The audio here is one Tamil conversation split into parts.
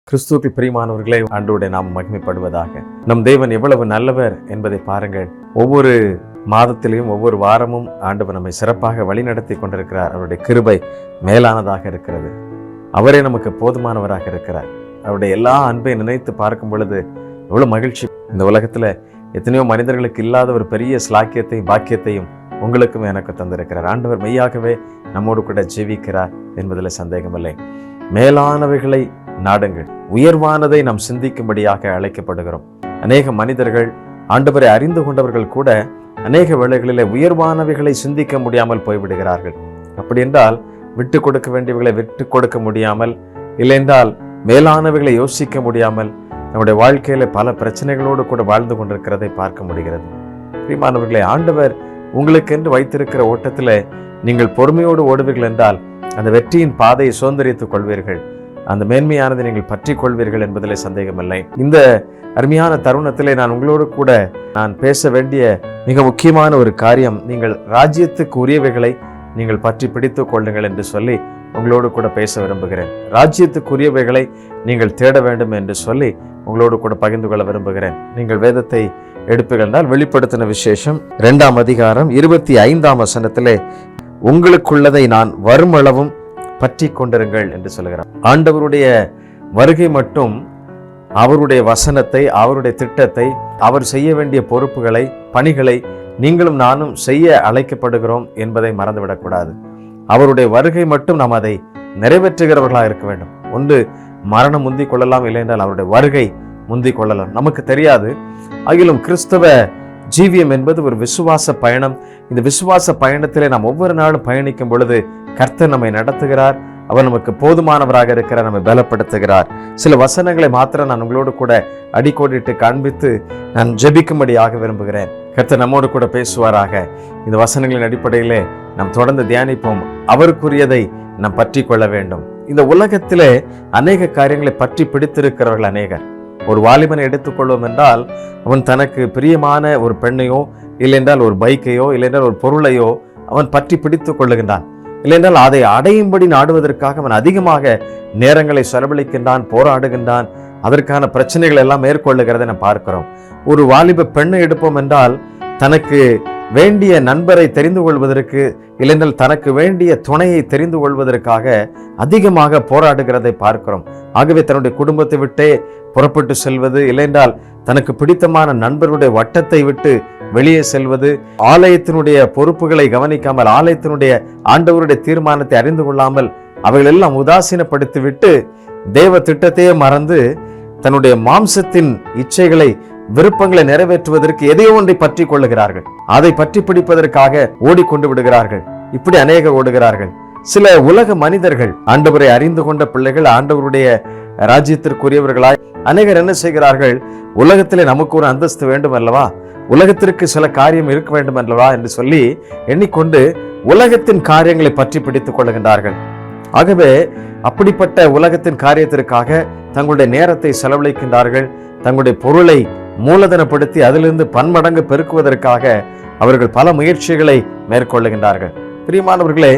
கிறிஸ்துவுக்குள் பிரியமானவர்களே, ஆண்டவருடைய நாமம் மகிமைப்படுவதாக. நம் தேவன் எவ்வளவு நல்லவர் என்பதை பாருங்கள். ஒவ்வொரு மாதத்திலையும் ஒவ்வொரு வாரமும் ஆண்டவர் நம்மை சிறப்பாக வழிநடத்தி கொண்டிருக்கிறார். அவருடைய கிருபை மேலானதாக இருக்கிறது. அவரே நமக்கு போதுமானவராக இருக்கிறார். அவருடைய எல்லா அன்பை நினைத்து பார்க்கும் பொழுது எவ்வளவு மகிழ்ச்சி. இந்த உலகத்துல எத்தனையோ மனிதர்களுக்கு இல்லாத ஒரு பெரிய ஸ்லாக்கியத்தையும் பாக்கியத்தையும் உங்களுக்கும் எனக்கு தந்திருக்கிறார். ஆண்டவர் மெய்யாகவே நம்மோடு கூட ஜீவிக்கிறார் என்பதில் சந்தேகமில்லை. மேலானவைகளை நாடுங்கள். உயர்வானதை நாம் சிந்திக்கும்படியாக அழைக்கப்படுகிறோம். அநேக மனிதர்கள், ஆண்டவரை அறிந்து கொண்டவர்கள் கூட அநேக வேளைகளிலே உயர்வானவைகளை சிந்திக்க முடியாமல் போய்விடுகிறார்கள். அப்படி என்றால் விட்டு கொடுக்க வேண்டியவைகளை விட்டு கொடுக்க முடியாமல், இல்லையென்றால் மேலானவைகளை யோசிக்க முடியாமல் நம்முடைய வாழ்க்கையில பல பிரச்சனைகளோடு கூட வாழ்ந்து கொண்டிருக்கிறதை பார்க்க முடிகிறது. பிரியமானவர்களே, ஆண்டவர் உங்களுக்கென்று வைத்திருக்கிற ஓட்டத்துல நீங்கள் பொறுமையோடு ஓடுவீர்கள் என்றால் அந்த வெற்றியின் பாதையை சுதந்திரித்துக் கொள்வீர்கள். அந்த மேன்மையானதை நீங்கள் பற்றி கொள்வீர்கள் என்பதிலே சந்தேகமில்லை. இந்த அருமையான தருணத்திலே நான் உங்களோடு கூட பேச வேண்டிய மிக முக்கியமான ஒரு காரியம், நீங்கள் ராஜ்யத்துக்கு உரியவைகளை நீங்கள் பற்றி பிடித்துக் கொள்ளுங்கள் என்று சொல்லி உங்களோடு கூட பேச விரும்புகிறேன். ராஜ்யத்துக்குரியவைகளை நீங்கள் தேட வேண்டும் என்று சொல்லி உங்களோடு கூட பகிர்ந்து கொள்ள விரும்புகிறேன். நீங்கள் வேதத்தை எடுப்பீர்கள் என்றால் வெளிப்படுத்தின விசேஷம் 2ஆம் அதிகாரம் 25ஆம் வசனத்திலே, உங்களுக்குள்ளதை நான் வருமளவும் பற்றி கொண்டிருங்கள் என்று சொல்கிறார். ஆண்டவருடைய வருகை மட்டும் அவருடைய வசனத்தை, அவருடைய திட்டத்தை, அவர் செய்ய வேண்டிய பொறுப்புகளை, பணிகளை நீங்களும் நானும் செய்ய அழைக்கப்படுகிறோம் என்பதை மறந்துவிடக்கூடாது. அவருடைய வருகை மட்டும் நாம் அதை நிறைவேற்றுகிறவர்களாக இருக்க வேண்டும். ஒன்று மரணம் முந்திக் கொள்ளலாம், இல்லை என்றால் அவருடைய வருகை முந்திக் கொள்ளலாம், நமக்கு தெரியாது. ஆகிலும் கிறிஸ்தவ ஜீவியம் என்பது ஒரு விசுவாச பயணம். இந்த விசுவாச பயணத்திலே நாம் ஒவ்வொரு நாளும் பயணிக்கும் பொழுது கர்த்தர் நம்மை நடத்துகிறார். அவர் நமக்கு போதுமானவராக இருக்கிறார், நம்மை பலப்படுத்துகிறார். சில வசனங்களை மாத்திரம் நான் உங்களோடு கூட அடிக்கோடிட்டு காண்பித்து நான் ஜெபிக்கும்படியாக விரும்புகிறேன். கர்த்தர் நம்மோடு கூட பேசுவாராக. இந்த வசனங்களின் அடிப்படையிலே நாம் தொடர்ந்து தியானிப்போம். அவருக்குரியதை நாம் பற்றி கொள்ள வேண்டும். இந்த உலகத்திலே அநேக காரியங்களை பற்றி பிடித்திருக்கிறவர்கள் அநேகர். ஒரு வாலிபனை எடுத்துக்கொள்வோம் என்றால், அவன் தனக்கு பிரியமான ஒரு பெண்ணையோ, இல்லையென்றால் ஒரு பைக்கையோ, இல்லையென்றால் ஒரு பொருளையோ அவன் பற்றி பிடித்துக் கொள்ளுகின்றான். இல்லையென்றால் அதை அடையும்படி நாடுவதற்காக அவன் அதிகமாக நேரங்களை செலவழிக்கின்றான், போராடுகின்றான். அதற்கான பிரச்சனைகள் எல்லாம் மேற்கொள்ளுகிறதை நாம் பார்க்கிறோம். ஒரு வாலிப பெண்ணை எடுப்போம் என்றால், தனக்கு வேண்டிய நண்பரை தெரிந்து கொள்வதற்கு, இல்லையென்றால் தனக்கு வேண்டிய துணையை தெரிந்து கொள்வதற்காக அதிகமாக போராடுகிறதை பார்க்கிறோம். ஆகவே தன்னுடைய குடும்பத்தை விட்டே புறப்பட்டு செல்வது, இல்லையென்றால் தனக்கு பிடித்தமான நண்பருடைய வட்டத்தை விட்டு வெளியே செல்வது, ஆலயத்தினுடைய பொறுப்புகளை கவனிக்காமல், ஆலயத்தினுடைய ஆண்டவருடைய தீர்மானத்தை அறிந்து கொள்ளாமல் அவைகள் எல்லாம் உதாசீனப்படுத்திவிட்டு தேவ திட்டத்தையே மறந்து தன்னுடைய மாம்சத்தின் இச்சைகளை, விருப்பங்களை நிறைவேற்றுவதற்கு எதையோ ஒன்றை பற்றி கொள்ளுகிறார்கள். அதை பற்றி பிடிப்பதற்காக ஓடிக்கொண்டு விடுகிறார்கள். இப்படி அநேகர் ஓடுகிறார்கள். சில உலக மனிதர்கள், ஆண்டவரை அறிந்து கொண்ட பிள்ளைகள், ஆண்டவருடைய ராஜ்யத்திற்குரியவர்களாய் அநேகர் என்ன செய்கிறார்கள்? உலகத்திலே நமக்கு ஒரு அந்தஸ்து வேண்டும் அல்லவா, உலகத்திற்கு சில காரியம் இருக்க வேண்டும் அல்லவா என்று சொல்லி எண்ணிக்கொண்டு உலகத்தின் காரியங்களை பற்றி பிடித்துக் கொள்ளுகின்றார்கள். ஆகவே அப்படிப்பட்ட உலகத்தின் காரியத்திற்காக தங்களுடைய நேரத்தை செலவழிக்கின்றார்கள். தங்களுடைய பொருளை மூலதனப்படுத்தி அதிலிருந்து பன்மடங்கு பெருக்குவதற்காக அவர்கள் பல முயற்சிகளை மேற்கொள்ளுகின்றார்கள். பிரியமானவர்களே,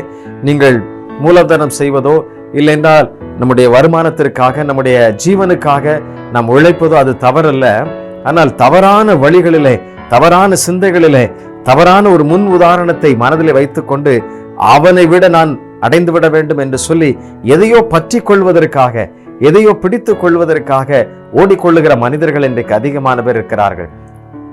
நீங்கள் மூலதனம் செய்வதோ, இல்லை என்றால் நம்முடைய வருமானத்திற்காக, நம்முடைய ஜீவனுக்காக நாம் உழைப்பதோ அது தவறல்ல. ஆனால் தவறான வழிகளிலே, தவறான சிந்தைகளிலே, தவறான ஒரு முன் உதாரணத்தை மனதிலே வைத்துக்கொண்டு அவனை விட நான் அடைந்து விட வேண்டும் என்று சொல்லி எதையோ பற்றி கொள்வதற்காக, எதையோ பிடித்துக் கொள்வதற்காக ஓடிக்கொள்ளுகிற மனிதர்கள் இன்றைக்கு அதிகமான பேர் இருக்கிறார்கள்.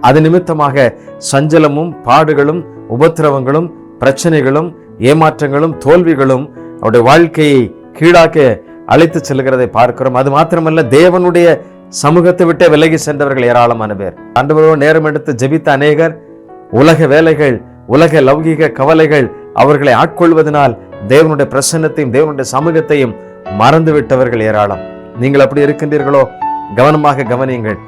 அது நிமித்தமாக சஞ்சலமும், பாடுகளும், உபத்திரவங்களும், பிரச்சனைகளும், ஏமாற்றங்களும், தோல்விகளும் அவருடைய வாழ்க்கையை கீழாக்க அழைத்து செல்கிறதை பார்க்கிறோம். அது மாத்திரமல்ல, தேவனுடைய சமூகத்தை விட்டு விலகி சென்றவர்கள் ஏராளமான பேர். ஆண்டவரோடு நேரம் எடுத்து ஜெபித்த அநேகர், உலக வேலைகள், உலக லௌகீக கவலைகள் அவர்களை ஆட்கொள்வதனால் தேவனுடைய பிரசன்னத்தையும் தேவனுடைய சமூகத்தையும் மறந்து விட்டவர்கள் ஏராளம். நீங்கள் அப்படி இருக்கின்றீர்களோ? கவனமாக கவனியுங்கள்.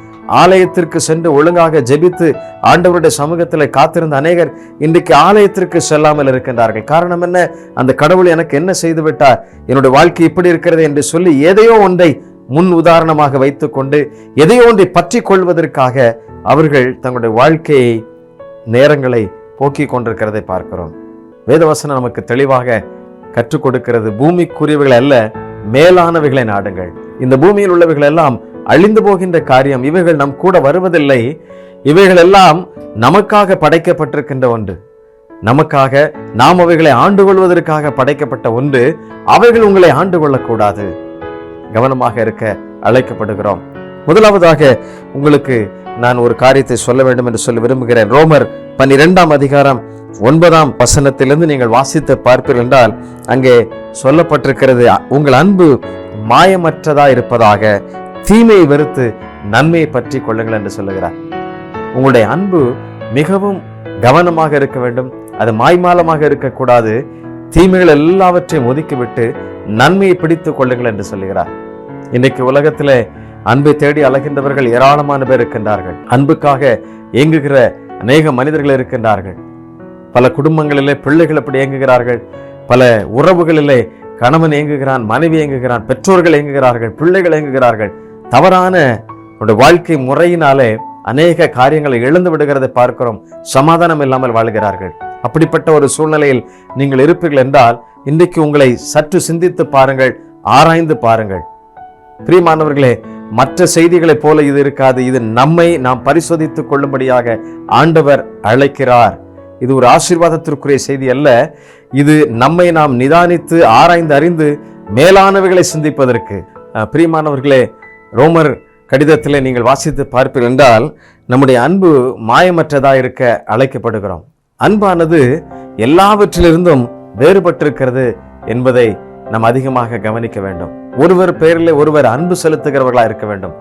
ஆலயத்திற்கு சென்று ஒழுங்காக ஜெபித்து ஆண்டவருடைய சமூகத்தில் காத்திருந்த அநேகர் இன்றைக்கு ஆலயத்திற்கு செல்லாமல் இருக்கின்றார்கள். காரணம் என்ன? அந்த கடவுள் எனக்கு என்ன செய்து விட்டார், என்னுடைய வாழ்க்கை இப்படி இருக்கிறது என்று சொல்லி எதையோ ஒன்றை முன் உதாரணமாக வைத்துக் கொண்டு எதையோ ஒன்றை பற்றி கொள்வதற்காக அவர்கள் தங்களுடைய வாழ்க்கையை, நேரங்களை போக்கிக் கொண்டிருக்கிறதை பார்க்கிறோம். வேதவசனம் நமக்கு தெளிவாக கற்றுக் கொடுக்கிறது, பூமிக்குரியவைகள் அல்ல மேலானவைகளை நாடுங்கள். இந்த பூமியில் உள்ளவைகள் எல்லாம் அழிந்து போகின்ற காரியம். இவைகள் நம் கூட வருவதில்லை. இவைகள் எல்லாம் நமக்காக படைக்கப்பட்டிருக்கின்ற ஒன்று. நமக்காக, நாம் அவைகளை ஆண்டு கொள்வதற்காக படைக்கப்பட்ட ஒன்று. அவைகள் உங்களை ஆண்டு கொள்ளக்கூடாது. கவனமாக இருக்க அழைக்கப்படுகிறோம். முதலாவதாக உங்களுக்கு நான் ஒரு காரியத்தை சொல்ல வேண்டும் என்று சொல்லி விரும்புகிறேன். ரோமர் 12ஆம் அதிகாரம் 9ஆம் வசனத்திலிருந்து நீங்கள் வாசித்து பார்ப்பீர்கள் என்றால் அங்கே சொல்லப்பட்டிருக்கிறது, உங்கள் அன்பு மாயமற்றதா இருப்பதாக, தீமையை வெறுத்து நன்மையை பற்றி கொள்ளுங்கள் என்று சொல்லுகிறார். உங்களுடைய அன்பு மிகவும் கவனமாக இருக்க வேண்டும். அது மாய்மாலமாக இருக்கக்கூடாது. தீமைகள் எல்லாவற்றையும் ஒதுக்கிவிட்டு நன்மையை பிடித்துக் கொள்ளுங்கள் என்று சொல்லுகிறார். இன்னைக்கு உலகத்திலே அன்பை தேடி அலைகின்றவர்கள் ஏராளமான பேர் இருக்கின்றார்கள். அன்புக்காக ஏங்குகிற அநேக மனிதர்கள் இருக்கின்றார்கள். பல குடும்பங்களிலே பிள்ளைகள் அப்படி ஏங்குகிறார்கள். பல உறவுகளிலே கணவன் ஏங்குகிறான், மனைவி ஏங்குகிறான், பெற்றோர்கள் ஏங்குகிறார்கள், பிள்ளைகள் ஏங்குகிறார்கள். தவறான வாழ்க்கை முறையினாலே அநேக காரியங்களை இழந்து விடுகிறதை பார்க்கிறோம். சமாதானம் இல்லாமல் வாழ்கிறார்கள். அப்படிப்பட்ட ஒரு சூழ்நிலையில் நீங்கள் இருப்பீர்கள் என்றால் இன்றைக்கு உங்களை சற்று சிந்தித்து பாருங்கள், ஆராய்ந்து பாருங்கள். பிரியமானவர்களே, மற்ற செய்திகளைப் போல இது இருக்காது. இது நம்மை நாம் பரிசோதித்துக் கொள்ளும்படியாக ஆண்டவர் அழைக்கிறார். இது ஒரு ஆசீர்வாதத்திற்குரிய செய்தி அல்ல. இது நம்மை நாம் நிதானித்து ஆராய்ந்து அறிந்து மேலானவைகளை சிந்திப்பதற்கு. பிரியமானவர்களே, ரோமர் கடிதத்திலே நீங்கள் வாசித்து பார்ப்பீர்கள் என்றால் நம்முடைய அன்பு மாயமற்றதா இருக்க அழைக்கப்படுகிறோம். அன்பானது எல்லாவற்றிலிருந்தும் வேறுபட்டிருக்கிறது என்பதை நாம் அதிகமாக கவனிக்க வேண்டும். ஒருவர் பெயரிலே ஒருவர் அன்பு செலுத்துகிறவர்களா இருக்க வேண்டும்.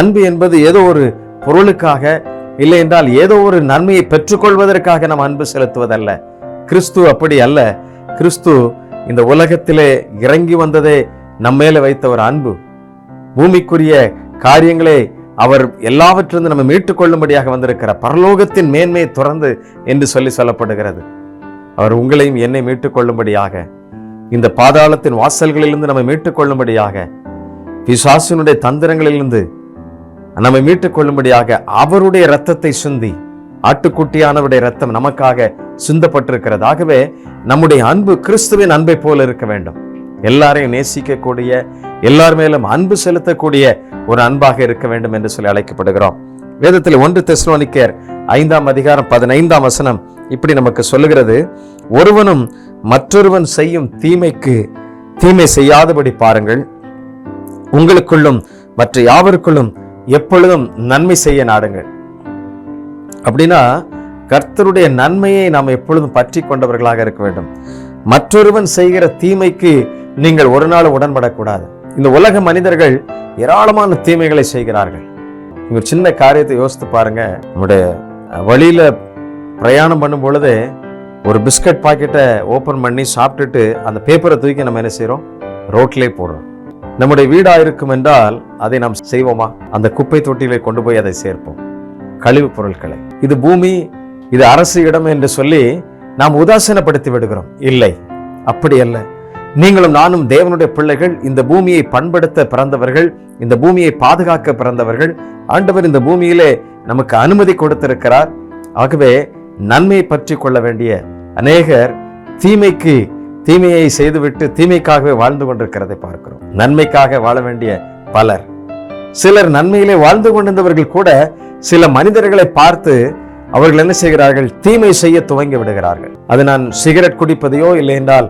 அன்பு என்பது ஏதோ ஒரு பொருளுக்காக, இல்லை என்றால் ஏதோ ஒரு நன்மையை பெற்றுக்கொள்வதற்காக நாம் அன்பு செலுத்துவதல்ல. கிறிஸ்து அப்படி அல்ல. கிறிஸ்து இந்த உலகத்திலே இறங்கி வந்ததே நம்மேல வைத்த ஒரு அன்பு. பூமிக்குரிய காரியங்களே அவர் எல்லாவற்றிலிருந்து நம்ம மீட்டுக் கொள்ளும்படியாக வந்திருக்கிறார். பரலோகத்தின் மேன்மையை துறந்து என்று சொல்லப்படுகிறது. அவர் உங்களையும் என்னை மீட்டுக் கொள்ளும்படியாக, இந்த பாதாளத்தின் வாசல்களிலிருந்து நம்மை மீட்டுக் கொள்ளும்படியாக, பிசாசினுடைய தந்திரங்களிலிருந்து நம்மை மீட்டுக் கொள்ளும்படியாக அவருடைய இரத்தத்தை சிந்தி, ஆட்டுக்குட்டியானவருடைய இரத்தம் நமக்காக சிந்தப்பட்டிருக்கிறது. ஆகவே நம்முடைய அன்பு கிறிஸ்துவின் அன்பை போல இருக்க வேண்டும். எல்லாரையும் நேசிக்கக்கூடிய, எல்லார் மேலும் அன்பு செலுத்தக்கூடிய ஒரு அன்பாக இருக்க வேண்டும் என்று சொல்லி அழைக்கப்படுகிறோம். வேதத்தில் 1 தெசலோனிக்கேயர் 5ஆம் அதிகாரம் 15ஆம் வசனம் இப்படி நமக்கு சொல்லுகிறது, ஒருவனும் மற்றொருவன் செய்யும் தீமைக்கு தீமை செய்யாதபடி பாருங்கள், உங்களுக்குள்ளும் மற்ற யாவருக்குள்ளும் எப்பொழுதும் நன்மை செய்ய நாடுங்கள். அப்படின்னா கர்த்தருடைய நன்மையை நாம் எப்பொழுதும் பற்றி கொண்டவர்களாக இருக்க வேண்டும். மற்றொருவன் செய்கிற தீமைக்கு நீங்கள் ஒரு நாள் உடன்படக்கூடாது. இந்த உலக மனிதர்கள் ஏராளமான தீமைகளை செய்கிறார்கள். ஒரு சின்ன காரியத்தை யோசித்து பாருங்க. நம்முடைய வழியில பிரயாணம் பண்ணும் பொழுது ஒரு பிஸ்கட் பாக்கெட்டை ஓபன் பண்ணி சாப்பிட்டுட்டு அந்த பேப்பரை தூக்கி நம்ம என்ன செய்யறோம்? ரோட்லேயே போடுறோம். நம்முடைய வீடா இருக்கும் என்றால் அதை நாம் செய்வோமா? அந்த குப்பை தொட்டியிலே கொண்டு போய் அதை சேர்ப்போம், கழிவு பொருட்களை. இது பூமி, இது அரசு இடம் என்று சொல்லி நாம் உதாசீனப்படுத்தி விடுகிறோம். இல்லை, அப்படி அல்ல. நீங்களும் நானும் தேவனுடைய பிள்ளைகள், இந்த பூமியை பண்படுத்த பிறந்தவர்கள், இந்த பூமியை பாதுகாக்க பிறந்தவர்கள். ஆண்டவர் இந்த பூமியிலே நமக்கு அனுமதி கொடுத்திருக்கிறார். ஆகவே நன்மையை பற்றி கொள்ள வேண்டிய அநேகர் தீமைக்கு தீமையை செய்துவிட்டு தீமைக்காகவே வாழ்ந்து கொண்டிருக்கிறதை பார்க்கிறோம். நன்மைக்காக வாழ வேண்டிய பலர், சிலர் நன்மையிலே வாழ்ந்து கொண்டிருந்தவர்கள் கூட சில மனிதர்களை பார்த்து அவர்கள் என்ன செய்கிறார்கள்? தீமை செய்ய துவங்கி விடுகிறார்கள். அது நான் சிகரெட் குடிப்பதையோ இல்லை என்றால்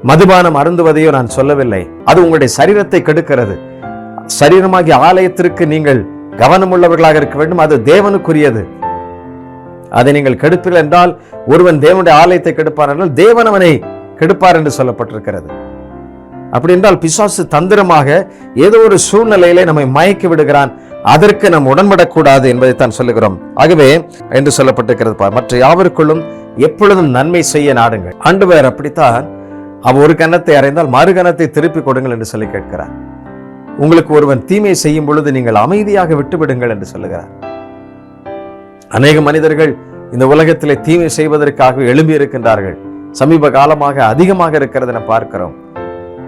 மதுபானம் அருந்துவதையோ நான் சொல்லவில்லை. அது உங்களுடைய சரீரத்தை கெடுக்கிறது. சரீரமாகிய ஆலயத்திற்கு நீங்கள் கவனம் உள்ளவர்களாக இருக்க வேண்டும். அது தேவனுக்குரியது. அதை நீங்கள் கெடுப்பீர்கள் என்றால், ஒருவன் தேவனுடைய ஆலயத்தை கெடுப்பார் என்றால் தேவன் அவனை கெடுப்பார் என்று சொல்லப்பட்டிருக்கிறது. அப்படி என்றால் பிசாசு தந்திரமாக ஏதோ ஒரு சூழ்நிலையிலே நம்மை மயக்கி விடுகிறான். அதற்கு நாம் உடன்படக்கூடாது என்பதை தான் சொல்லுகிறோம். ஆகவே என்று சொல்லப்பட்டிருக்கிறது, மற்ற யாவருக்குள்ளும் எப்பொழுதும் நன்மை செய்ய நாடுங்கள். ஆண்டவர் அப்படித்தான், அவர் ஒரு கன்னத்தை அறைந்தால் மறு கன்னத்தை திருப்பி கொடுங்கள் என்று சொல்லி கேட்கிறார். உங்களுக்கு ஒருவன் தீமை செய்யும் பொழுது நீங்கள் அமைதியாக விட்டுவிடுங்கள் என்று சொல்லுகிறார். அநேக மனிதர்கள் இந்த உலகத்திலே தீமை செய்வதற்காக எழும்பி இருக்கின்றார்கள். சமீப காலமாக அதிகமாக இருக்கிறது என பார்க்கிறோம்.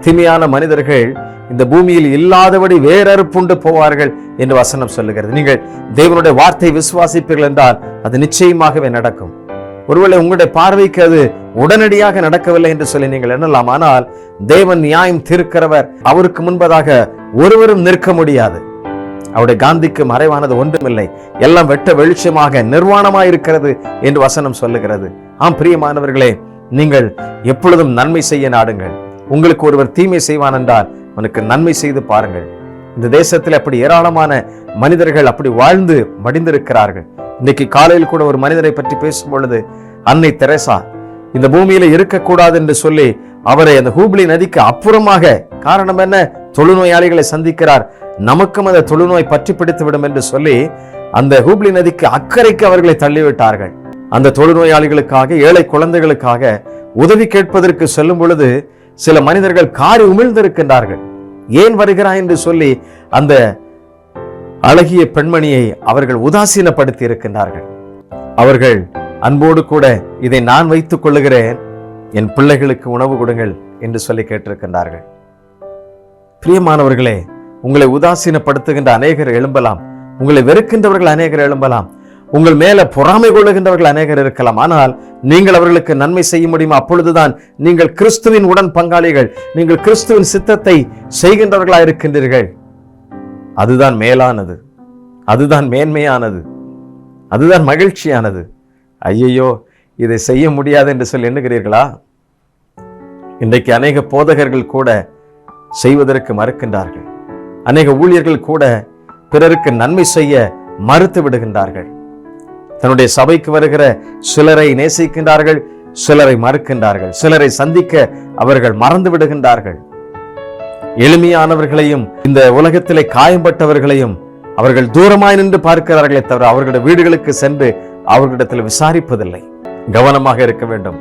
தீமையான மனிதர்கள் இந்த பூமியில் இல்லாதபடி வேறறுப்புண்டு போவார்கள் என்று வசனம் சொல்லுகிறது. நீங்கள் தேவனுடைய வார்த்தை விசுவாசிப்பீர்கள் என்றால் அது நிச்சயமாகவே நடக்கும். ஒருவேளை உங்களுடைய பார்வைக்கு அது உடனடியாக நடக்கவில்லை என்று சொல்லி நீங்கள் எண்ணலாம். ஆனால் தேவன் நியாயம் தீர்க்கிறவர். அவருக்கு முன்பதாக ஒருவரும் நிற்க முடியாது. அவருடைய காந்திக்கு மறைவானது ஒன்றுமில்லை, எல்லாம் வெட்ட வெளிச்சமாக நிர்வாணமாய் இருக்கிறது என்று வசனம் சொல்லுகிறது. ஆம் பிரியமானவர்களே, நீங்கள் எப்பொழுதும் நன்மை செய்ய நாடுங்கள். உங்களுக்கு ஒருவர் தீமை செய்வான் என்றால் அவனுக்கு நன்மை செய்து பாருங்கள். இந்த தேசத்தில் அப்படி ஏராளமான மனிதர்கள் அப்படி வாழ்ந்து மடிந்திருக்கிறார்கள். இன்னைக்கு காலையில் கூட ஒரு மனிதரை பற்றி பேசும் பொழுது, அன்னை தெரசா இந்த பூமியில இருக்கக்கூடாது என்று சொல்லி அவரை அந்த ஹூப்ளி நதிக்கு அப்புறமாக, காரணம் என்ன, தொழுநோயாளிகளை சந்திக்கிறார், நமக்கும் அந்த தொழுநோய் பற்றி பிடித்து விடும் என்று சொல்லி அந்த ஹூப்ளி நதிக்கு அக்கறைக்கு அவர்களை தள்ளிவிட்டார்கள். அந்த தொழுநோயாளிகளுக்காக, ஏழை குழந்தைகளுக்காக உதவி கேட்பதற்கு செல்லும் பொழுது சில மனிதர்கள் காரி உமிழ்ந்திருக்கின்றார்கள். ஏன் வருகிறாய் என்று சொல்லி அந்த அழகிய பெண்மணியை அவர்கள் உதாசீனப்படுத்தி இருக்கின்றார்கள். அவர்கள் அன்போடு கூட, இதை நான் வைத்துக் கொள்ளுகிறேன், என் பிள்ளைகளுக்கு உணவு கொடுங்கள் என்று சொல்லி கேட்டிருக்கின்றார்கள். பிரியமானவர்களே, உங்களை உதாசீனப்படுத்துகின்ற அநேகர் எழும்பலாம், உங்களை வெறுக்கின்றவர்கள் அநேகர் எழும்பலாம், உங்கள் மேல பொறாமை கொள்ளுகின்றவர்கள் அநேகர் இருக்கலாம். ஆனால் நீங்கள் அவர்களுக்கு நன்மை செய்ய முடியுமா? அப்பொழுதுதான் நீங்கள் கிறிஸ்துவின் உடன் பங்காளிகள், நீங்கள் கிறிஸ்துவின் சித்தத்தை செய்கின்றவர்களாக இருக்கின்றீர்கள். அதுதான் மேலானது, அதுதான் மேன்மையானது, அதுதான் மகிழ்ச்சியானது. ஐயையோ, இதை செய்ய முடியாது என்று சொல்லி எண்ணுகிறீர்களா? இன்றைக்கு அநேக போதகர்கள் கூட செய்வதற்கு மறுக்கின்றார்கள். அநேக ஊழியர்கள் கூட பிறருக்கு நன்மை செய்ய மறுத்து விடுகின்றார்கள். தன்னுடைய சபைக்கு வருகிற சிலரை நேசிக்கின்றார்கள், சிலரை மறுக்கின்றார்கள், சிலரை சந்திக்க அவர்கள் மறந்து விடுகின்றார்கள். எளிமையானவர்களையும் இந்த உலகத்திலே காயம்பட்டவர்களையும் அவர்கள் தூரமாய் நின்று பார்க்கிறார்களே தவிர அவர்களுடைய வீடுகளுக்கு சென்று அவர்களிடத்தில் விசாரிப்பதில்லை. கவனமாக இருக்க வேண்டும்.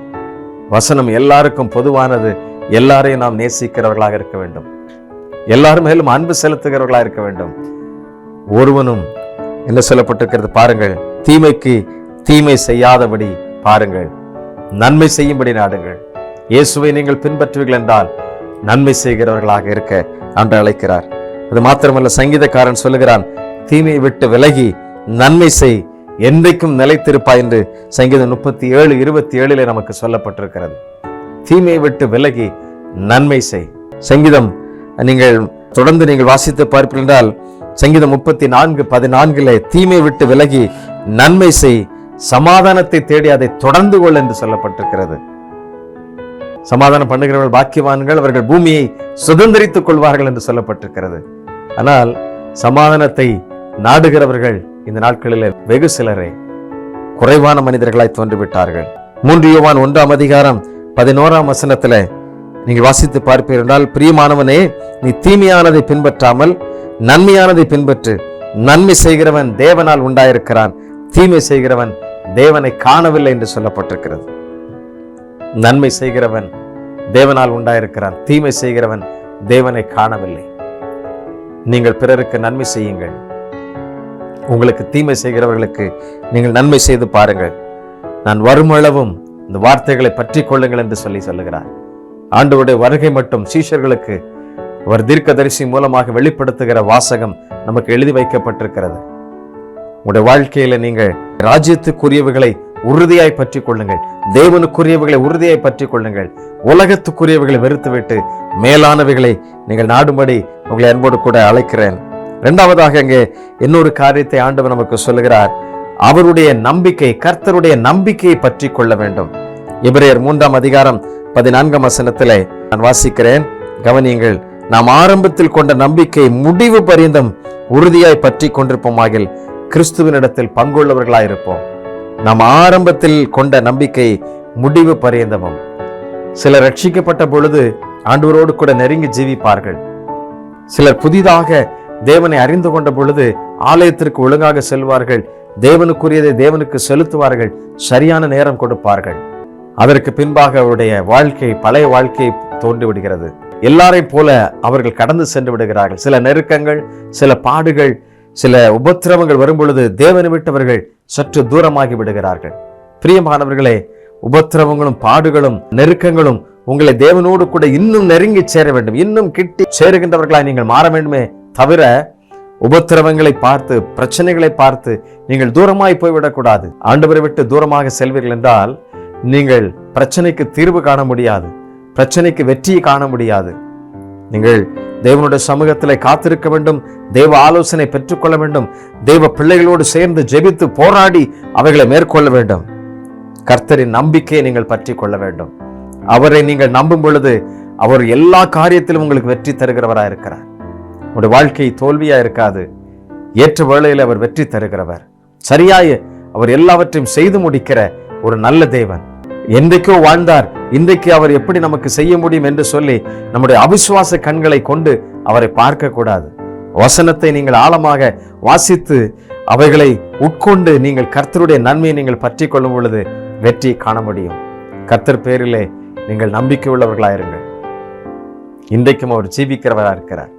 வசனம் எல்லாருக்கும் பொதுவானது. எல்லாரையும் நாம் நேசிக்கிறவர்களாக இருக்க வேண்டும். எல்லாரும் மேலும் அன்பு செலுத்துகிறவர்களாக இருக்க வேண்டும். ஒருவனும் என்ன சொல்லப்பட்டிருக்கிறது பாருங்கள், தீமைக்கு தீமை செய்யாதபடி பாருங்கள், நன்மை செய்யும்படி நாடுங்கள். இயேசுவை நீங்கள் பின்பற்றுவீர்கள் என்றால் நன்மை செய்கிறவர்களாக இருக்க ஆண்டவர் அழைக்கிறார். அது மாத்திரமல்ல, சங்கீதக்காரன் சொல்லுகிறான், தீமையை விட்டு விலகி நன்மை செய், என்றைக்கும் நிலைத்திருப்பாய் என்று சங்கீதம் 37:27 நமக்கு சொல்லப்பட்டிருக்கிறது. தீமையை விட்டு விலகி நன்மை செய். சங்கீதம் நீங்கள் தொடர்ந்து நீங்கள் வாசித்து பார்ப்பீர்கள் என்றால் சங்கீதம் 34:14 தீமை விட்டு விலகி நன்மை செய், சமாதானத்தை தேடி அதை தொடர்ந்து கொள் என்று சொல்லப்பட்டிருக்கிறது. சமாதானம் பண்ணுகிறவர்கள் பாக்கியவான்கள், அவர்கள் பூமியை சுதந்திரித்துக் கொள்வார்கள் என்று சொல்லப்பட்டிருக்கிறது. ஆனால் சமாதானத்தை நாடுகிறவர்கள் இந்த நாட்களில் வெகு சிலரே குறைவான மனிதர்களாய் தோன்றிவிட்டார்கள். 3 யோவான் 1:11 நீங்கள் வாசித்து பார்ப்பீர்கள் என்றால், பிரியமானவனே, நீ தீமையானதை பின்பற்றாமல் நன்மையானதை பின்பற்று. நன்மை செய்கிறவன் தேவனால் உண்டாயிருக்கிறான், தீமை செய்கிறவன் தேவனை காணவில்லை என்று சொல்லப்பட்டிருக்கிறது. நன்மை செய்கிறவன் தேவனால் உண்டாயிருக்கிறான், தீமை செய்கிறவன் தேவனை காணவில்லை. நீங்கள் பிறருக்கு நன்மை செய்யுங்கள். உங்களுக்கு தீமை செய்கிறவர்களுக்கு நீங்கள் நன்மை செய்து பாருங்கள். நான் வருமளவும் இந்த வார்த்தைகளை பற்றி கொள்ளுங்கள் என்று சொல்லுகிறார். ஆண்டவருடைய வருகை மட்டும் சீஷர்களுக்கு அவர் தீர்க்கதரிசி மூலமாக வெளிப்படுத்துகிற வாசகம் நமக்கு எழுதி வைக்கப்பட்டிருக்கிறது. உங்களுடைய வாழ்க்கையில நீங்கள் ராஜ்யத்துக்குரியவைகளை உறுதியாய் பற்றி கொள்ளுங்கள், தேவனுக்குரியவைகளை உறுதியாய் பற்றி கொள்ளுங்கள். உலகத்துக்குரியவைகளை வெறுத்துவிட்டு மேலானவைகளை நீங்கள் நாடும்படி உங்களை அன்போடு கூட அழைக்கிறேன். இரண்டாவதாக இங்கே இன்னொரு காரியத்தை ஆண்டவர் நமக்கு சொல்லுகிறார். அவருடைய நம்பிக்கை, கர்த்தருடைய நம்பிக்கையை பற்றி கொள்ள வேண்டும். எபிரேயர் 3:14 நான் வாசிக்கிறேன், கவனியுங்கள். நாம் ஆரம்பத்தில் கொண்ட நம்பிக்கை முடிவு பரியந்தம் உறுதியாய் பற்றி கொண்டிருப்போமாகில் கிறிஸ்துவினிடத்தில் பங்குள்ளவர்களாயிருப்போம். நாம் ஆரம்பத்தில் கொண்ட நம்பிக்கை முடிவு பரியந்தமும். சிலர் ரட்சிக்கப்பட்ட பொழுது ஆண்டவரோடு கூட நெருங்கி ஜீவிப்பார்கள். சிலர் புதிதாக தேவனை அறிந்து கொண்ட பொழுது ஆலயத்திற்கு ஒழுங்காக செல்வார்கள், தேவனுக்குரியதை தேவனுக்கு செலுத்துவார்கள், சரியான நேரம் கொடுப்பார்கள். அதற்கு பின்பாக அவருடைய வாழ்க்கை பழைய வாழ்க்கை தோன்றிவிடுகிறது. எல்லாரையும் போல அவர்கள் கடந்து சென்று விடுகிறார்கள். சில நெருக்கங்கள், சில பாடுகள், சில உபத்திரவங்கள் வரும் பொழுது தேவனை விட்டவர்கள் சற்று தூரமாகி விடுகிறார்கள். பிரியமானவர்களே, உபத்திரவங்களும் பாடுகளும் நெருக்கங்களும் உங்களை தேவனோடு கூட இன்னும் நெருங்கி சேர வேண்டும், இன்னும் கிட்டி சேருகின்றவர்களாய் நீங்கள் மாற வேண்டுமே தவிர உபத்திரவங்களை பார்த்து, பிரச்சனைகளை பார்த்து நீங்கள் தூரமாய் போய்விடக்கூடாது. ஆண்டவரை விட்டு தூரமாக செல்வீர்கள் என்றால் நீங்கள் பிரச்சனைக்கு தீர்வு காண முடியாது, பிரச்சனைக்கு வெற்றியை காண முடியாது. நீங்கள் தேவனுடைய சமூகத்திலே காத்திருக்க வேண்டும், தேவ ஆலோசனை பெற்றுக்கொள்ள வேண்டும், தேவ பிள்ளைகளோடு சேர்ந்து ஜெபித்து போராடி அவைகளை மேற்கொள்ள வேண்டும். கர்த்தரின் நம்பிக்கையை நீங்கள் பற்றி கொள்ள வேண்டும். அவரை நீங்கள் நம்பும் பொழுது அவர் எல்லா காரியத்திலும் உங்களுக்கு வெற்றி தருகிறவராக இருக்கிறார். உங்களுடைய வாழ்க்கை தோல்வியா இருக்காது. ஏற்ற வேளையில் அவர் வெற்றி தருகிறவர். சரியாய அவர் எல்லாவற்றையும் செய்து முடிக்கிற ஒரு நல்ல தேவன். என்றைக்கோ வாழ்ந்தார், இன்றைக்கு அவர் எப்படி நமக்கு செய்ய முடியும் என்று சொல்லி நம்முடைய அவிசுவாச கண்களை கொண்டு அவரை பார்க்க கூடாது. வசனத்தை நீங்கள் ஆழமாக வாசித்து அவைகளை உட்கொண்டு நீங்கள் கர்த்தருடைய நன்மையை நீங்கள் பற்றி கொள்ளும் பொழுது வெற்றி காண முடியும். கர்த்தர் பேரிலே நீங்கள் நம்பிக்கை உள்ளவர்களாயிருங்கள். இன்றைக்கும் அவர் ஜீவிக்கிறவராக இருக்கிறார்,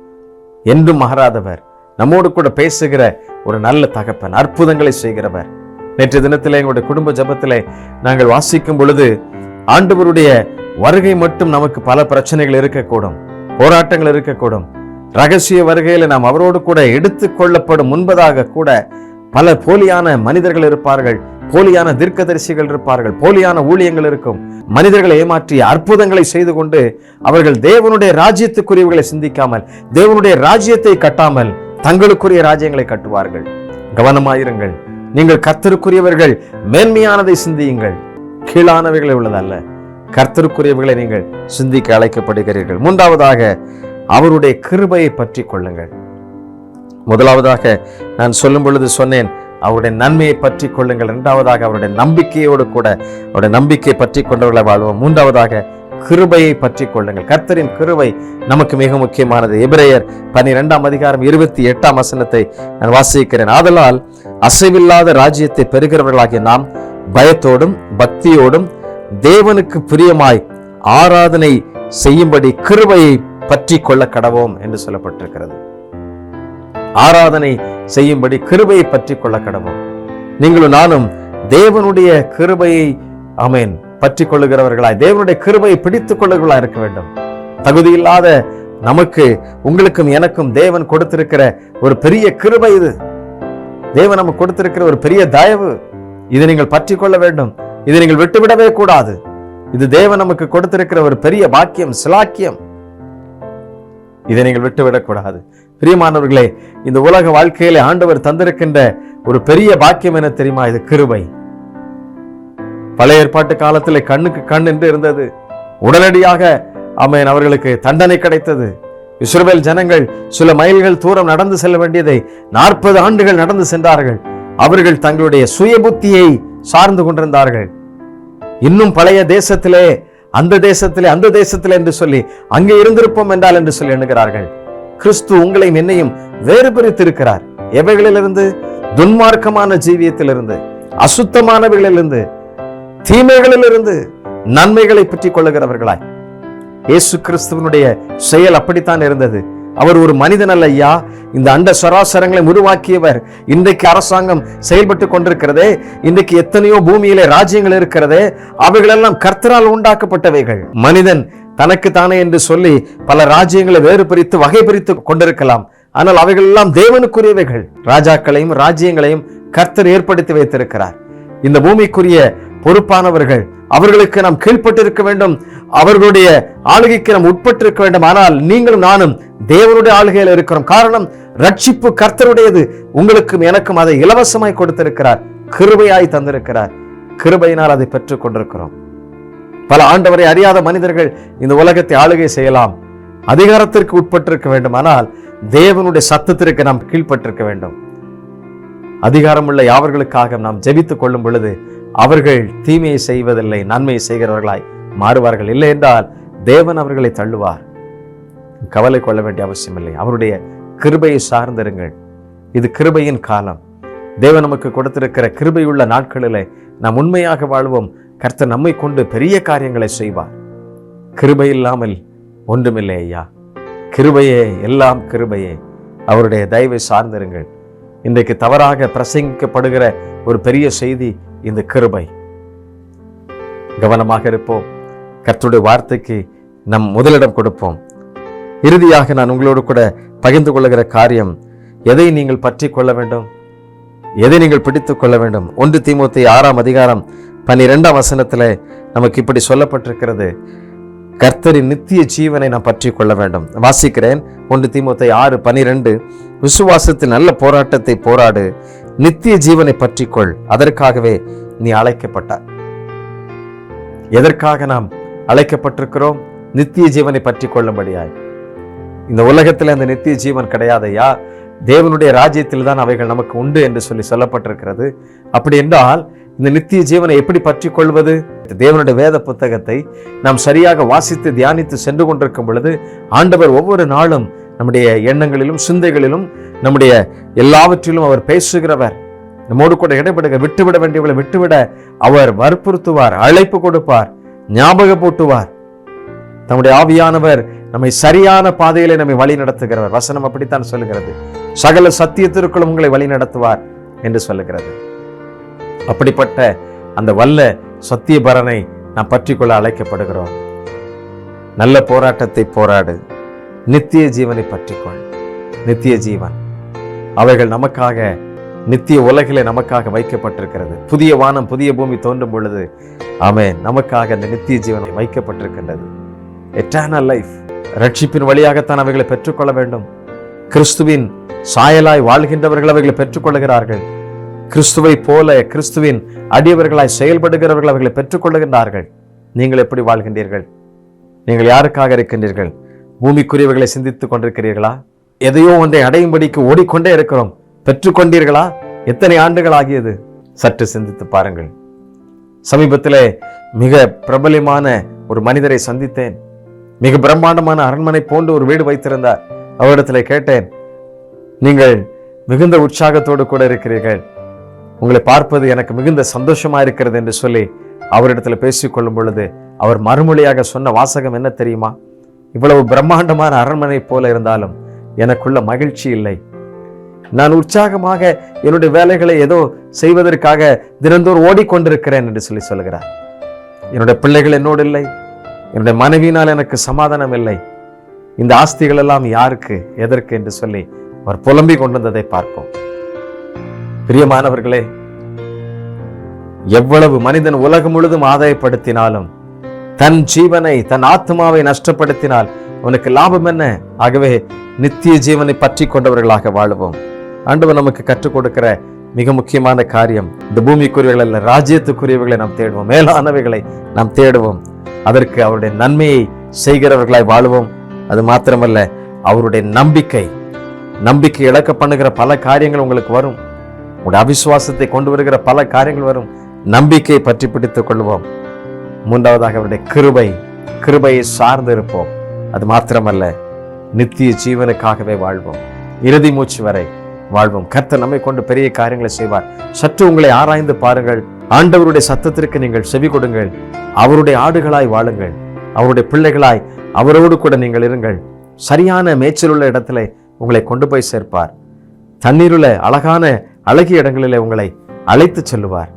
என்றும் மாறாதவர், நம்மோடு கூட பேசுகிற ஒரு நல்ல தகப்பன், அற்புதங்களை செய்கிறவர். நேற்று தினத்திலே எங்களுடைய குடும்ப ஜபத்திலே நாங்கள் வாசிக்கும் பொழுது ஆண்டவருடைய வருகை மட்டும் நமக்கு பல பிரச்சனைகள் இருக்கக்கூடும், போராட்டங்கள் இருக்கக்கூடும். ரகசிய வருகையில நாம் அவரோடு கூட எடுத்துக் கொள்ளப்படும் முன்பதாக கூட பல போலியான மனிதர்கள் இருப்பார்கள், போலியான தீர்க்கதரிசிகள் இருப்பார்கள், போலியான ஊழியங்கள் இருக்கும். மனிதர்களை ஏமாற்றி அற்புதங்களை செய்து கொண்டு அவர்கள் தேவனுடைய ராஜ்யத்துக்குரியவர்களை சிந்திக்காமல், தேவனுடைய ராஜ்யத்தை கட்டாமல் தங்களுக்குரிய ராஜ்யங்களை கட்டுவார்கள். கவனமாயிருங்கள். நீங்கள் கர்த்தருக்குரியவர்கள், மேன்மையானதை சிந்தியுங்கள், கீழானவைகளை உள்ளதல்ல. கர்த்தருக்குரியவர்களை நீங்கள் சிந்திக்க அழைக்கப்படுகிறீர்கள். மூன்றாவதாக அவருடைய கிருபையை பற்றி கொள்ளுங்கள். முதலாவதாக நான் சொல்லும் பொழுது சொன்னேன், அவருடைய நன்மையை பற்றி கொள்ளுங்கள். இரண்டாவதாக அவருடைய நம்பிக்கையோடு கூட அவருடைய நம்பிக்கையை பற்றி கொண்டவர்களை வாழ்வோம். மூன்றாவதாக கிருபையை பற்றி கொள்ளுங்கள். கர்த்தரின் கிருபை நமக்கு மிக முக்கியமானது. எபிரேயர் 12ஆம் அதிகாரம் 28ஆம் வசனத்தை நான் வாசிக்கிறேன். ஆதலால் அசைவில்லாத ராஜ்யத்தை பெறுகிறவர்களாகிய நாம் பயத்தோடும் பக்தியோடும் தேவனுக்கு பிரியமாய் ஆராதனை செய்யும்படி கிருபையை பற்றி கொள்ள கடவோம் என்று சொல்லப்பட்டிருக்கிறது. ஆராதனை செய்யும்படி கிருபையை பற்றி கொள்ள கடவோம். நீங்களும் நானும் தேவனுடைய கிருபையை ஆமென் பற்றி கொள்ளுகிறவர்களாய், தேவனுடைய கிருபையை பிடித்துக் கொள்ளுகிறவர்களாய் இருக்க வேண்டும். தகுதியில்லாத நமக்கு, உங்களுக்கும் எனக்கும் தேவன் கொடுத்திருக்கிற ஒரு பெரிய கிருபை இது. தேவன் நமக்கு கொடுத்திருக்கிற ஒரு பெரிய தயவு. இதை நீங்கள் பற்றி கொள்ள வேண்டும். இதை நீங்கள் விட்டுவிடவே கூடாது. இது தேவன் நமக்கு கொடுத்திருக்கிற ஒரு பெரிய பாக்கியம், சிலாக்கியம். இதை நீங்கள் விட்டுவிடக்கூடாது. பிரியமானவர்களே, இந்த உலக வாழ்க்கையிலே ஆண்டவர் தந்திருக்கின்ற ஒரு பெரிய பாக்கியம் என்ன தெரியுமா? இது கிருபை. பழைய ஏற்பாட்டு காலத்திலே கண்ணுக்கு கண் என்று இருந்தது. உடனடியாக ஆமென் அவர்களுக்கு தண்டனை கிடைத்தது. இஸ்ரவேல் ஜனங்கள் சில மைல்கள் தூரம் நடந்து செல்ல வேண்டியதை 40 ஆண்டுகள் நடந்து சென்றார்கள். அவர்கள் தங்களுடைய சுய புத்தியை சார்ந்து கொண்டிருந்தார்கள். இன்னும் பழைய தேசத்திலே, அந்த தேசத்திலே, அந்த தேசத்திலே என்று சொல்லி அங்கே இருந்திருப்போம் என்றால் என்று சொல்லி எண்ணுகிறார்கள். கிறிஸ்து உங்களையும் என்னையும் வேறு பிரித்திருக்கிறார். எவைகளிலிருந்து? துன்மார்க்கமான ஜீவியத்திலிருந்து, அசுத்தமானவைகளிலிருந்து, தீமைகளிலிருந்து நன்மைகளை பற்றி கொள்ளுகிறவர்களாய். இயேசு கிறிஸ்துவனுடைய செயல் அப்படித்தான் இருந்தது. அவர் ஒரு மனிதன் அல்ல ஐயா, இந்த அண்ட சராசரங்களை உருவாக்கியவர். இன்றைக்கு அரசாங்கம் செயல்பட்டு கொண்டிருக்கிறதே, இன்றைக்கு எத்தனையோ பூமியிலே ராஜ்யங்கள் இருக்கிறதே, அவைகளெல்லாம் கர்த்தரால் உண்டாக்கப்பட்டவைகள். மனிதன் தனக்கு தானே என்று சொல்லி பல ராஜ்யங்களை வேறு பிரித்து வகை பிரித்து கொண்டிருக்கலாம். ஆனால் அவைகள் எல்லாம் தேவனுக்குரியவைகள். ராஜாக்களையும் ராஜ்யங்களையும் கர்த்தர் ஏற்படுத்தி வைத்திருக்கிறார். இந்த பூமிக்குரிய பொறுப்பானவர்கள், அவர்களுக்கு நாம் கீழ்பட்டிருக்க வேண்டும், அவர்களுடைய ஆளுகைக்கு நாம் உட்பட்டிருக்க வேண்டும். ஆனால் நீங்களும் நானும் தேவனுடைய ஆளுகையில் இருக்கிறோம். காரணம், ரட்சிப்பு கர்த்தருடையது. உங்களுக்கும் எனக்கும் அதை இலவசமாய் கொடுத்திருக்கிறார், கிருபையாய் தந்திருக்கிறார். கிருபையினால் அதை பெற்றுக் கொண்டிருக்கிறோம். பல ஆண்டவரை அறியாத மனிதர்கள் இந்த உலகத்தை ஆளுகை செய்யலாம், அதிகாரத்திற்கு உட்பட்டிருக்க வேண்டும். ஆனால் தேவனுடைய சத்தத்திற்கு நாம் கீழ்பட்டிருக்க வேண்டும். அதிகாரமுள்ள யாவர்களுக்காக நாம் ஜெபித்துக் கொள்ளும் பொழுது அவர்கள் தீமையை செய்வதில்லை, நன்மையை செய்கிறவர்களாய் மாறுவார்கள். இல்லை என்றால் தேவன் அவர்களை தள்ளுவார். கவலை கொள்ள வேண்டிய அவசியம் இல்லை. அவருடைய கிருபையை சார்ந்திருங்கள். இது கிருபையின் காலம். தேவன் நமக்கு கொடுத்திருக்கிற கிருபையுள்ள நாட்களிலே நாம் உண்மையாக வாழ்வோம். கர்த்தர் நம்மை கொண்டு பெரிய காரியங்களை செய்வார். கிருபை இல்லாமல் ஒன்றுமில்லை ஐயா. கிருபையே எல்லாம், கிருபையே. அவருடைய தயவை சார்ந்திருங்கள். இன்றைக்கு தவறாக பிரசங்கிக்கப்படுகிற ஒரு பெரிய செய்தி இந்த கிருபை. கவனமாக இருப்போம். கர்த்தருடைய வார்த்தைக்கு நம் முதலிடம் கொடுப்போம். இறுதியாக நான் உங்களோடு கூட பகிர்ந்து கொள்ளுகிற காரியம், எதை நீங்கள் பற்றி கொள்ள வேண்டும்? எதை நீங்கள் பிடித்துக் கொள்ள வேண்டும்? 1 தீமோத்தேயு 6ஆம் அதிகாரம் 12ஆம் வசனத்தில் நமக்கு இப்படி சொல்லப்பட்டிருக்கிறது. கர்த்தரின் நித்திய ஜீவனை நாம் பற்றி கொள்ள வேண்டும். வாசிக்கிறேன். 1 தீமோத்தேயு 6:12. விசுவாசத்தில் நல்ல போராட்டத்தை போராடு, நித்திய ஜீவனை பற்றிக்கொள், அதற்காகவே நீ அழைக்கப்பட்டாய். எதற்காக நாம் அழைக்கப்பட்டிருக்கிறோம்? நித்திய ஜீவனை பற்றி கொள்ளும்படியாய். இந்த உலகத்தில் அந்த நித்திய ஜீவன் கிடையாதையா, தேவனுடைய ராஜ்யத்தில் தான் அவைகள் நமக்கு உண்டு என்று சொல்லப்பட்டிருக்கிறது. அப்படி என்றால் இந்த நித்திய ஜீவனை எப்படி பற்றி கொள்வது? தேவனுடைய வேத புத்தகத்தை நாம் சரியாக வாசித்து தியானித்து சென்று கொண்டிருக்கும் பொழுது ஆண்டவர் ஒவ்வொரு நாளும் நம்முடைய எண்ணங்களிலும் சிந்தைகளிலும் நம்முடைய எல்லாவற்றிலும் அவர் பேசுகிறவர். நம்மோடு கூட இடைபடுக விட்டுவிட வேண்டியவர்களை விட்டுவிட அவர் வற்புறுத்துவார், அழைப்பு கொடுப்பார், ஞாபகப்பூட்டுவார். நம்முடைய ஆவியானவர் நம்மை சரியான பாதையிலே நம்மை வழி நடத்துகிறவர். வசனம் அப்படித்தான் சொல்லுகிறது. சகல சத்தியத்திற்குள்ளும் உங்களை வழி நடத்துவார் என்று சொல்லுகிறது. அப்படிப்பட்ட அந்த வல்ல சத்தியபரனை நாம் பற்றிக்கொள்ள அழைக்கப்படுகிறோம். நல்ல போராட்டத்தை போராடு, நித்திய ஜீவனை பற்றிக்கொள். நித்திய ஜீவன் அவைகள் நமக்காக நித்திய உலகிலே நமக்காக வைக்கப்பட்டிருக்கிறது. புதிய வானம் புதிய பூமி தோன்றும் பொழுது ஆமென், நமக்காக அந்த நித்திய ஜீவனை வைக்கப்பட்டிருக்கின்றது. Eternal life. ரட்சிப்பின் வழியாகத்தான் அவைகளை பெற்றுக்கொள்ள வேண்டும். கிறிஸ்துவின் சாயலாய் வாழ்கின்றவர்கள் அவைகளை பெற்றுக்கொள்கிறார்கள். கிறிஸ்துவை போல கிறிஸ்துவின் அடியவர்களாய் செயல்படுகிறவர்கள் அவைகளை பெற்றுக்கொள்ளுகின்றார்கள். நீங்கள் எப்படி வாழ்கின்றீர்கள்? நீங்கள் யாருக்காக இருக்கின்றீர்கள்? பூமிக்குரியவர்களை சிந்தித்துக் கொண்டிருக்கிறீர்களா? எதையோ ஒன்றை அடையும்படிக்கு ஓடிக்கொண்டே இருக்கிறோம். பெற்றுக்கொண்டீர்களா? எத்தனை ஆண்டுகள் ஆகியது? சற்று சிந்தித்து பாருங்கள். சமீபத்திலே மிக பிரபலமான ஒரு மனிதரை சந்தித்தேன். மிக பிரம்மாண்டமான அரண்மனை போன்று ஒரு வீடு வைத்திருந்தார். அவரிடத்தில் கேட்டேன், நீங்கள் மிகுந்த உற்சாகத்தோடு கூட இருக்கிறீர்கள், உங்களை பார்ப்பது எனக்கு மிகுந்த சந்தோஷமா இருக்கிறது என்று சொல்லி அவரிடத்தில் பேசிக்கொள்ளும் பொழுது அவர் மறுமொழியாக சொன்ன வாசகம் என்ன தெரியுமா? இவ்வளவு பிரம்மாண்டமான அரண்மனை போல இருந்தாலும் எனக்குள்ள மகிழ்ச்சி இல்லை. நான் உற்சாகமாக என்னுடைய வேலைகளை ஏதோ செய்வதற்காக தினந்தோறும் ஓடிக்கொண்டிருக்கிறேன் என்று சொல்லி சொல்கிறார். என்னுடைய பிள்ளைகள் என்னோடு இல்லை, என்னுடைய மனைவியினால் எனக்கு சமாதானம் இல்லை. இந்த ஆஸ்திகள் எல்லாம் யாருக்கு, எதற்கு என்று சொல்லி அவர் புலம்பிக் கொண்டிருந்ததை பார்ப்போம். பிரியமானவர்களே, எவ்வளவு மனிதன் உலகம் முழுதும் ஆதாயப்படுத்தினாலும் தன் ஜீவனை தன் ஆத்மாவை நஷ்டப்படுத்தினால் அவனுக்கு லாபம் என்ன? ஆகவே நித்திய ஜீவனை பற்றி கொண்டவர்களாக வாழுவோம். ஆண்டவர் நமக்கு கற்றுக் கொடுக்கிற மிக முக்கியமான காரியம், இந்த பூமிக்குரியவர்கள் அல்ல, ராஜ்யத்துக்குரியவர்களை நாம் தேடுவோம், மேலானவைகளை நாம் தேடுவோம். அதற்கு அவருடைய நன்மையை செய்கிறவர்களாய் வாழுவோம். அது மாத்திரமல்ல, அவருடைய நம்பிக்கை இழக்க பண்ணுகிற பல காரியங்கள் உங்களுக்கு வரும். உங்களுடைய அவிசுவாசத்தை கொண்டு வருகிற பல காரியங்கள் வரும். நம்பிக்கையை பற்றி பிடித்துக் கொள்வோம். மூன்றாவதாக அவருடைய கிருபையை சார்ந்து இருப்போம். அது மாத்திரமல்ல, நித்திய ஜீவனுக்காகவே வாழ்வோம். இறுதி மூச்சு வரை வாழ்வோம். கர்த்தர் நம்மை கொண்டு பெரிய காரியங்களை செய்வார். சற்று உங்களை ஆராய்ந்து பாருங்கள். ஆண்டவருடைய சத்தத்திற்கு நீங்கள் செவி கொடுங்கள். அவருடைய ஆடுகளாய் வாழுங்கள். அவருடைய பிள்ளைகளாய் அவரோடு கூட நீங்கள் இருங்கள். சரியான மேய்ச்சல் உள்ள இடத்துல உங்களை கொண்டு போய் சேர்ப்பார். தண்ணீருள்ள அழகிய இடங்களிலே உங்களை அழைத்து செல்லுவார்.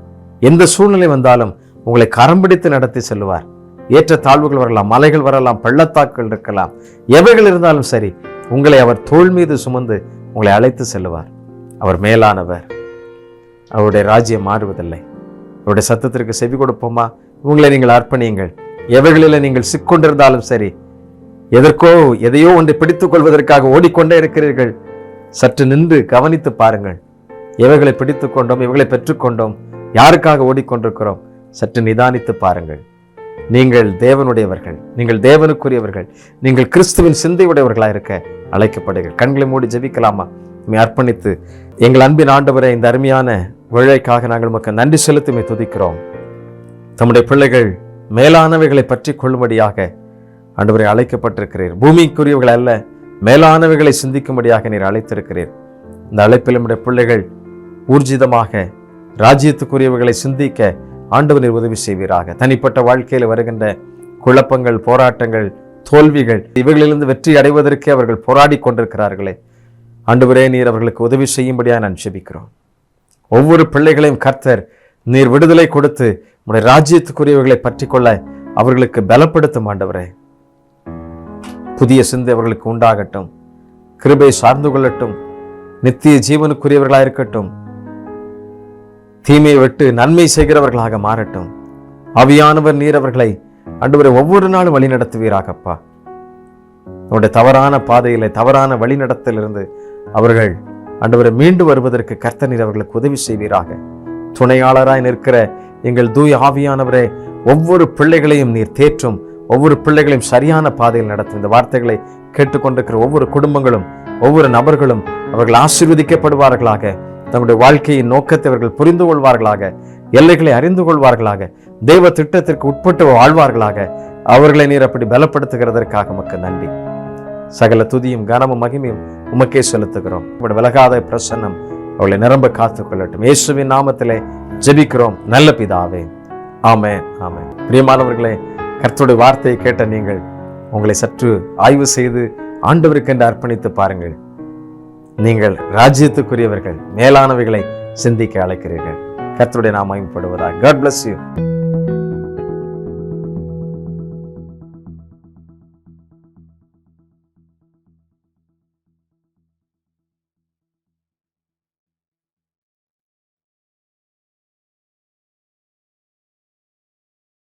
எந்த சூழ்நிலை வந்தாலும் உங்களை கரம் பிடித்து நடத்தி செல்லுவார். ஏற்ற தாழ்வுகள் வரலாம், மலைகள் வரலாம், பள்ளத்தாக்குகள் இருக்கலாம், எவைகள் இருந்தாலும் சரி, உங்களை அவர் தோள் மீது சுமந்து உங்களை அழைத்து செல்லுவார். அவர் மேலானவர். அவருடைய ராஜ்யம் மாறுவதில்லை. அவருடைய சத்தத்திற்கு செவி கொடுப்போமா? உங்களை நீங்கள் அர்ப்பணியுங்கள். எவைகளில் நீங்கள் சிக்கொண்டிருந்தாலும் சரி, எதையோ ஒன்றை பிடித்துக் கொள்வதற்காக ஓடிக்கொண்டே இருக்கிறீர்கள், சற்று நின்று கவனித்து பாருங்கள். எவைகளை பிடித்துக் கொண்டோம், எவைகளை பெற்றுக்கொண்டோம், யாருக்காக ஓடிக்கொண்டிருக்கிறோம், சற்று நிதானித்து பாருங்கள். நீங்கள் தேவனுடையவர்கள், நீங்கள் தேவனுக்குரியவர்கள், நீங்கள் கிறிஸ்துவின் சிந்தை உடையவர்களாக இருக்க அழைக்கப்படுங்கள். கண்களை மூடி ஜெபிக்கலாமா? அர்ப்பணித்து, எங்கள் அன்பின் ஆண்டவரை, இந்த அருமையான வேளைக்காக நாங்கள் உமக்கு நன்றி செலுத்தி துதிக்கிறோம். தம்முடைய பிள்ளைகள் மேலானவைகளை பற்றி கொள்ளும்படியாக ஆண்டவரை அழைக்கப்பட்டிருக்கிறீர். பூமிக்குரியவர்கள் அல்ல, மேலானவைகளை சிந்திக்கும்படியாக நீர் அழைத்திருக்கிறீர். இந்த அழைப்பில் நம்முடைய பிள்ளைகள் ஊர்ஜிதமாக ராஜ்யத்துக்குரியவர்களை சிந்திக்க ஆண்டவர் நீர் உதவி செய்வீராக. தனிப்பட்ட வாழ்க்கையில் வருகின்ற குழப்பங்கள், போராட்டங்கள், தோல்விகள், இவைகளிலிருந்து வெற்றி அடைவதற்கு அவர்கள் போராடி கொண்டிருக்கிறார்களே, ஆண்டவரே நீர் அவர்களுக்கு உதவி செய்யும்படியாக நான் ஜெபிக்கிறோம். ஒவ்வொரு பிள்ளைகளையும் கர்த்தர் நீர் விடுதலை கொடுத்து உடைய ராஜ்யத்துக்குரியவர்களை பற்றி கொள்ள அவர்களுக்கு பலப்படுத்தும். ஆண்டவரே, புதிய சிந்தை அவர்களுக்கு உண்டாகட்டும். கிருபை சார்ந்து கொள்ளட்டும். நித்திய ஜீவனுக்குரியவர்களாக இருக்கட்டும். தீமையை விட்டு நன்மை செய்கிறவர்களாக மாறட்டும். ஆவியானவர் நீர் அவர்களை ஆண்டவரே ஒவ்வொரு நாளும் வழி நடத்துவீராகப்பா. அவருடைய தவறான பாதையில தவறான வழிநடத்திலிருந்து அவர்கள் ஆண்டவரை மீண்டு வருவதற்கு கர்த்தர் நீர் அவர்களுக்கு உதவி செய்வீராக. துணையாளராய் நிற்கிற எங்கள் தூய ஆவியானவரே, ஒவ்வொரு பிள்ளைகளையும் நீர் தேற்றும், ஒவ்வொரு பிள்ளைகளையும் சரியான பாதையில் நடத்தும். இந்த வார்த்தைகளை கேட்டுக்கொண்டிருக்கிற ஒவ்வொரு குடும்பங்களும் ஒவ்வொரு நபர்களும் அவர்கள் ஆசீர்வதிக்கப்படுவார்களாக. தங்களுடைய வாழ்க்கையின் நோக்கத்தை அவர்கள் புரிந்து கொள்வார்களாக, எல்லைகளை அறிந்து கொள்வார்களாக, தேவ திட்டத்திற்கு உட்பட்டு வாழ்வார்களாக. அவர்களை நீர் அப்படி பலப்படுத்துகிறதற்காக உமக்கு நன்றி. சகல துதியும் கனமும் மகிமையும் உமக்கே செலுத்துகிறோம். விலகாத பிரசன்னம் அவர்களை நிரம்ப காத்துக் கொள்ளட்டும். இயேசுவின் நாமத்திலே ஜெபிக்கிறோம் நல்ல பிதாவே, ஆமென், ஆமென். பிரியமானவர்களே, கர்த்தருடைய வார்த்தையை கேட்ட நீங்கள் உங்களை சற்று ஆய்வு செய்து ஆண்டவருக்கென்று அர்ப்பணித்து பாருங்கள். நீங்கள் ராஜ்யத்துக்குரியவர்கள், மேலானவைகளை சிந்திக்க அழைக்கிறீர்கள். கர்த்தருடைய நாமம் மகிமைப்படுவதாக. God bless you.